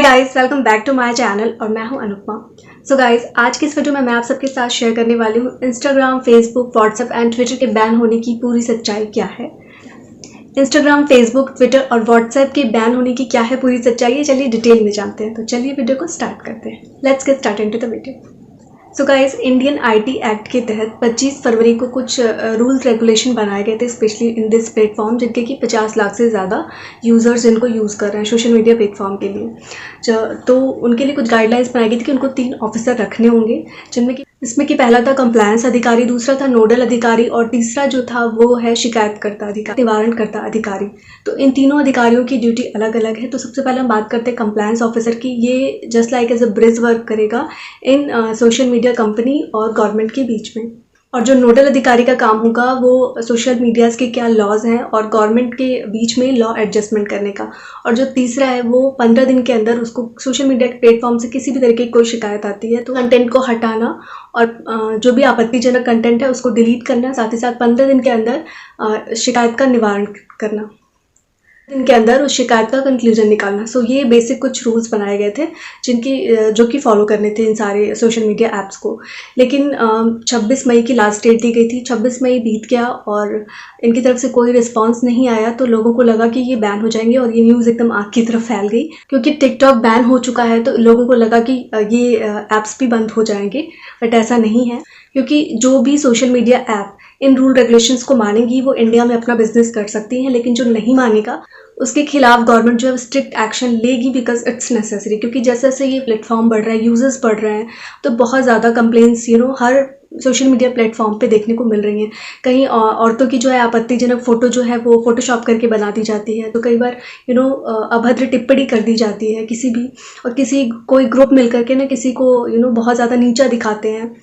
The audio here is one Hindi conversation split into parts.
Hi guys, welcome back to my channel और मैं हूं अनुपमा। सो गाइस, आज की इस वीडियो में मैं आप सबके साथ शेयर करने वाली हूं Instagram, Facebook, WhatsApp and Twitter के बैन होने की पूरी सच्चाई क्या है। इंस्टाग्राम, फेसबुक, ट्विटर और व्हाट्सएप के बैन होने की क्या है पूरी सच्चाई, चलिए डिटेल में जानते हैं। तो चलिए वीडियो को स्टार्ट करते हैं। Let's get start into the video. So guys, Indian IT act के तहत 25 फरवरी को कुछ रूल्स रेगुलेशन बनाए गए थे, स्पेशली इन दिस प्लेटफॉर्म, जिनके कि 50 लाख से ज़्यादा यूज़र्स इनको यूज़ कर रहे हैं सोशल मीडिया प्लेटफॉर्म के लिए। तो उनके लिए कुछ गाइडलाइंस बनाई गई थी कि उनको 3 ऑफिसर रखने होंगे, इसमें कि पहला था कंप्लायंस अधिकारी, दूसरा था नोडल अधिकारी और तीसरा जो था वो है शिकायतकर्ता अधिकारी, निवारणकर्ता अधिकारी। तो इन तीनों अधिकारियों की ड्यूटी अलग अलग है। तो सबसे पहले हम बात करते हैं कंप्लायंस ऑफिसर की। ये just like as a bridge work करेगा इन सोशल मीडिया कंपनी और गवर्नमेंट के बीच में। और जो नोडल अधिकारी का काम होगा वो सोशल मीडियाज़ के क्या लॉज हैं और गवर्नमेंट के बीच में लॉ एडजस्टमेंट करने का। और जो तीसरा है वो 15 दिन के अंदर उसको सोशल मीडिया के प्लेटफॉर्म से किसी भी तरीके की कोई शिकायत आती है तो कंटेंट को हटाना और जो भी आपत्तिजनक कंटेंट है उसको डिलीट करना, साथ ही साथ 15 दिन के अंदर शिकायत का निवारण करना, दिन के अंदर उस शिकायत का कंक्लूजन निकालना। सो ये बेसिक कुछ रूल्स बनाए गए थे जो कि फॉलो करने थे इन सारे सोशल मीडिया ऐप्स को। लेकिन 26 मई की लास्ट डेट दी गई थी। 26 मई बीत गया और इनकी तरफ से कोई रिस्पांस नहीं आया, तो लोगों को लगा कि ये बैन हो जाएंगे और ये न्यूज़ एकदम आग की तरफ फैल गई। क्योंकि टिकटॉक बैन हो चुका है तो लोगों को लगा कि ये ऐप्स भी बंद हो जाएंगे, बट ऐसा नहीं है। क्योंकि जो भी social media app in rule regulations को मानेंगी वो इंडिया में अपना बिजनेस कर सकती हैं, लेकिन जो नहीं मानेगा उसके खिलाफ गवर्नमेंट जो है स्ट्रिक्ट एक्शन लेगी, बिकॉज इट्स नेसेसरी। क्योंकि जैसे जैसे ये प्लेटफॉर्म बढ़ रहा है, यूजर्स बढ़ रहे हैं, तो बहुत ज़्यादा कंप्लेंट्स हर सोशल मीडिया प्लेटफॉर्म पे देखने को मिल रही हैं। कहीं औरतों की जो है आपत्तिजनक फ़ोटो जो है वो फोटोशॉप करके बना दी जाती है, तो कई बार अभद्र टिप्पणी कर दी जाती है किसी भी, और कोई ग्रुप मिल करके ना किसी को बहुत ज़्यादा नीचा दिखाते हैं।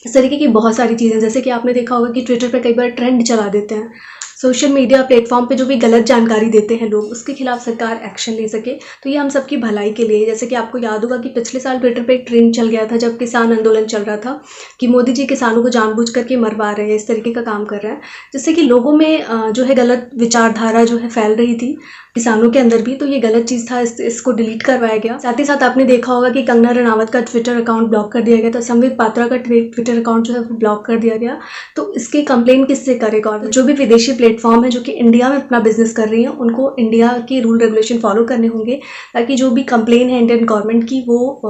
इस तरीके की बहुत सारी चीज़ें, जैसे कि आपने देखा होगा कि ट्विटर पर कई बार ट्रेंड चला देते हैं। सोशल मीडिया प्लेटफॉर्म पे जो भी गलत जानकारी देते हैं लोग, उसके खिलाफ सरकार एक्शन ले सके, तो ये हम सबकी भलाई के लिए। जैसे कि आपको याद होगा कि पिछले साल ट्विटर पे एक ट्रेंड चल गया था जब किसान आंदोलन चल रहा था कि मोदी जी किसानों को जानबूझ करके मरवा रहे हैं, इस तरीके का काम कर रहे हैं, जिससे कि लोगों में जो है गलत विचारधारा जो है फैल रही थी किसानों के अंदर भी। तो ये गलत चीज़ था, इसको डिलीट करवाया गया। साथ ही साथ आपने देखा होगा कि कंगना रनावत का ट्विटर अकाउंट ब्लॉक कर दिया गया था, संबित पात्रा का ट्विटर अकाउंट जो है वो ब्लॉक कर दिया गया। तो इसकी कंप्लेन किससे करेगा? और जो भी विदेशी प्लेटफॉर्म है जो कि इंडिया में अपना बिजनेस कर रही हैं, उनको इंडिया के रूल रेगुलेशन फॉलो करने होंगे, ताकि जो भी कंप्लेन है इंडियन गवर्नमेंट की वो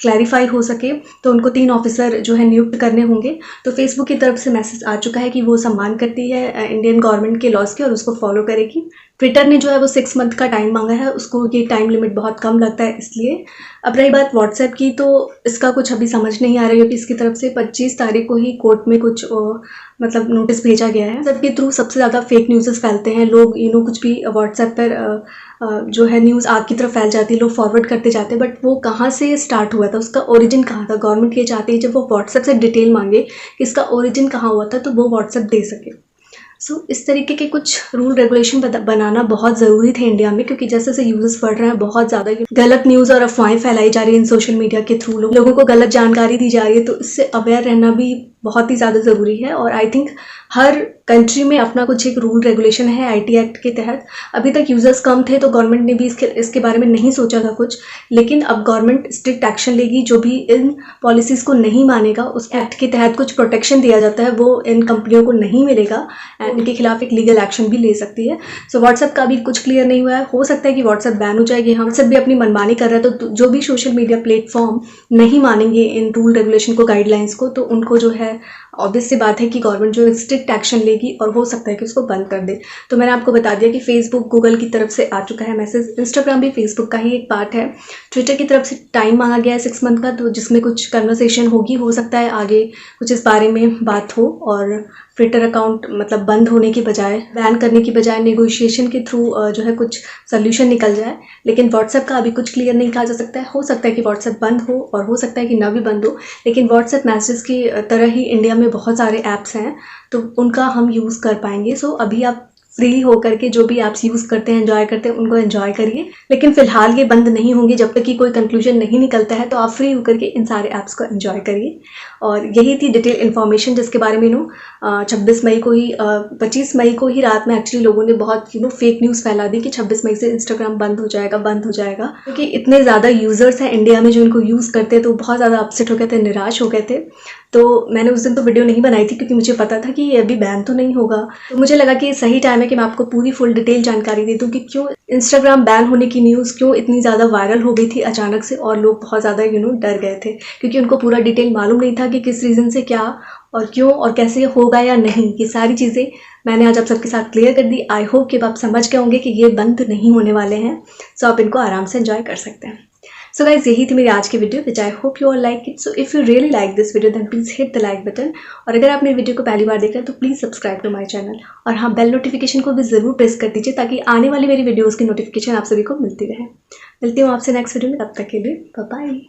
क्लैरिफाई हो सके। तो उनको 3 ऑफिसर जो है नियुक्त करने होंगे। तो फेसबुक की तरफ से मैसेज आ चुका है कि वो सम्मान करती है इंडियन गवर्नमेंट के लॉज के और उसको फॉलो करेगी। ट्विटर ने जो है वो 6 मंथ का टाइम मांगा है, उसको ये टाइम लिमिट बहुत कम लगता है इसलिए। अब रही बात व्हाट्सएप की, तो इसका कुछ अभी समझ नहीं आ रहा है क्योंकि इसकी तरफ से 25 तारीख को ही कोर्ट में कुछ मतलब नोटिस भेजा गया है। सबके थ्रू सबसे ज़्यादा फेक न्यूज़ फैलते हैं लोग, कुछ भी व्हाट्सएप पर जो है न्यूज़ आग की तरफ फैल जाती है, लोग फॉरवर्ड करते जाते हैं, बट वो कहाँ से स्टार्ट हुआ था, उसका ओरिजिन कहाँ था। गवर्नमेंट ये चाहती है जब वो व्हाट्सएप से डिटेल मांगे कि इसका ओरिजिन कहाँ हुआ था, तो वो व्हाट्सएप दे सके। इस तरीके के कुछ रूल रेगुलेशन बनाना बहुत ज़रूरी थे इंडिया में, क्योंकि जैसे जैसे यूजर्स बढ़ रहे हैं बहुत ज़्यादा गलत न्यूज़ और अफवाहें फैलाई जा रही हैं इन सोशल मीडिया के थ्रू, लोगों को गलत जानकारी दी जा रही है। तो इससे अवेयर रहना भी बहुत ही ज़्यादा ज़रूरी है। और आई थिंक हर कंट्री में अपना कुछ एक रूल रेगुलेशन है आईटी एक्ट के तहत। अभी तक यूज़र्स कम थे तो गवर्नमेंट ने भी इसके बारे में नहीं सोचा था कुछ, लेकिन अब गवर्नमेंट स्ट्रिक्ट एक्शन लेगी। जो भी इन पॉलिसीज़ को नहीं मानेगा, उस एक्ट के तहत कुछ प्रोटेक्शन दिया जाता है वो इन कंपनियों को नहीं मिलेगा एंड इनके खिलाफ एक लीगल एक्शन भी ले सकती है। सो व्हाट्सएप का भी कुछ क्लियर नहीं हुआ है, हो सकता है कि व्हाट्सएप बैन हो जाएगी। व्हाट्सएप भी अपनी मनमानी कर रहा है, तो जो भी सोशल मीडिया प्लेटफॉर्म नहीं मानेंगे इन रूल रेगुलेशन को, गाइडलाइंस को, तो उनको जो है ऑब्वियस सी बात है कि गवर्नमेंट जो स्ट्रिक्ट एक्शन लेगी और हो सकता है कि उसको बंद कर दे। तो मैंने आपको बता दिया कि फेसबुक, गूगल की तरफ से आ चुका है मैसेज, इंस्टाग्राम भी फेसबुक का ही एक पार्ट है, ट्विटर की तरफ से टाइम मांगा गया है 6 मंथ का, तो जिसमें कुछ कन्वर्सेशन होगी, हो सकता है आगे कुछ इस बारे में बात हो और ट्विटर अकाउंट मतलब बंद होने की बजाय, बैन करने की बजाय नेगोशिएशन के थ्रू जो है कुछ सोल्यूशन निकल जाए। लेकिन व्हाट्सएप का अभी कुछ क्लियर नहीं कहा जा सकता है। हो सकता है कि व्हाट्सएप बंद हो और हो सकता है कि ना भी बंद हो, लेकिन व्हाट्सएप मैसेज की तरह ही इंडिया में बहुत सारे ऐप्स हैं तो उनका हम यूज़ कर पाएंगे। अभी आप फ्री होकर के जो भी ऐप्स यूज़ करते हैं, एंजॉय करते हैं, उनको एंजॉय करिए। लेकिन फ़िलहाल ये बंद नहीं होंगे जब तक कि कोई कंक्लूजन नहीं निकलता है, तो आप फ्री होकर के इन सारे ऐप्स को एंजॉय करिए। और यही थी डिटेल इन्फॉर्मेशन जिसके बारे में 26 मई को ही 25 मई को ही रात में एक्चुअली लोगों ने बहुत फेक न्यूज़ फैला दी कि 26 मई से इंस्टाग्राम बंद हो जाएगा, क्योंकि इतने ज़्यादा यूज़र्स हैं इंडिया में जो इनको यूज़ करते हैं, तो बहुत ज़्यादा अपसेट हो गए थे, निराश हो गए थे। तो मैंने उस दिन तो वीडियो नहीं बनाई थी क्योंकि मुझे पता था कि ये अभी बैन तो नहीं होगा। तो मुझे लगा कि सही टाइम है कि मैं आपको पूरी फुल डिटेल जानकारी दे दूँ कि क्यों इंस्टाग्राम बैन होने की न्यूज़ क्यों इतनी ज़्यादा वायरल हो गई थी अचानक से, और लोग बहुत ज़्यादा डर गए थे क्योंकि उनको पूरा डिटेल मालूम नहीं था कि किस रीज़न से क्या और क्यों और कैसे होगा या नहीं। ये सारी चीज़ें मैंने आज आप सबके साथ क्लियर कर दी। आई होप कि आप समझ गए होंगे कि ये बंद नहीं होने वाले हैं, सो आप इनको आराम से एंजॉय कर सकते हैं। सो गाइज, यही थी मेरी आज की video which I hope you all like it. So if you really like this video then please hit the like button. और अगर आप मेरी वीडियो को पहली बार देख रहे हैं तो please subscribe to my channel, और हाँ, बेल नोटिफिकेशन को भी ज़रूर प्रेस कर दीजिए ताकि आने वाली मेरी वीडियोज़ की नोटिफिकेशन आप सभी को मिलती रहे। मिलती हूँ आपसे नेक्स्ट वीडियो में, तब तक के लिए बाय बाय।